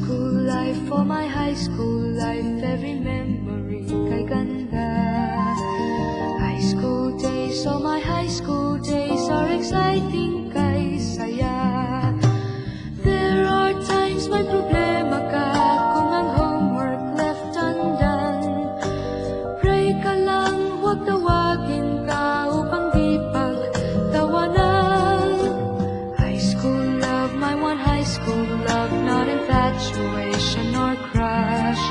school life, for my high school life, every memory kay ganda. High school days, oh my high school days are exciting kay saya. There are times may problema ka kung ang homework left undone. Pray ka lang, huwag tawagin ka upang di pagtawanan. High school love, my one high school love, not infatuation or crush.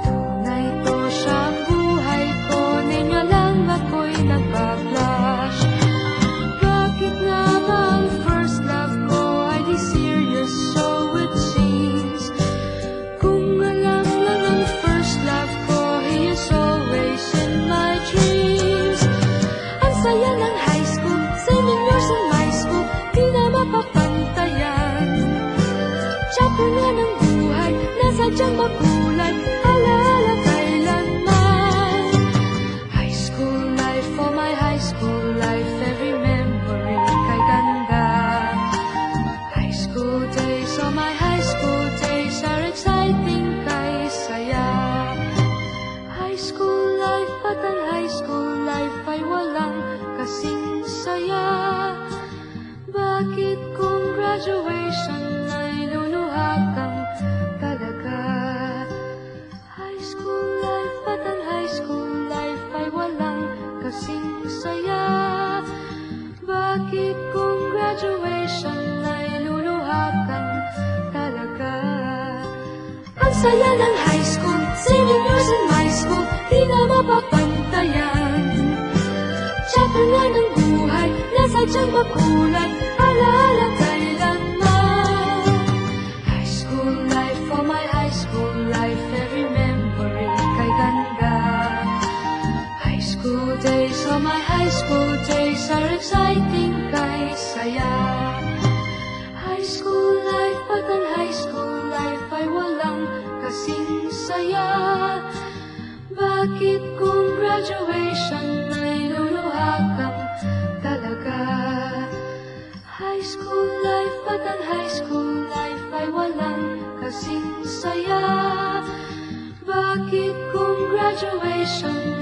Tunay to siyang buhay ko, niya lang ako'y nagbablush. Bakit nga ba ang first love ko ay di serious, so it seems? Kung alam lang ang first love ko, he is always in my dreams. Ang saya ng high school, saving years in my school, di na mapapantayan. Chapter nga ng buhay, nasadyang makulay, alaala kailanman. High school life, for my high school life, every memory kay ganda. High school days, oh my high school days are exciting kay saya. High school life, at ang high school life ay walang kasing saya. Bakit kung graduation ay luluha kang talaga? High school life, at ang high school life ay walang kasing saya. Bakit kung graduation ay luluha kang talaga? Ang saya ng high school, saving years in my school, di na mapapantayan. Chapter nga ng buhay, nasadyang makulay, alaala kailanman. High school life, for my high school life, every memory kay ganda. High school days, oh my high school days are exciting kay saya. High school life, at ang high school life ay walang kasing saya. Bakit kung graduation ay luluha kang talaga? High school life, at ang high school life ay walang kasing saya. Bakit kung graduation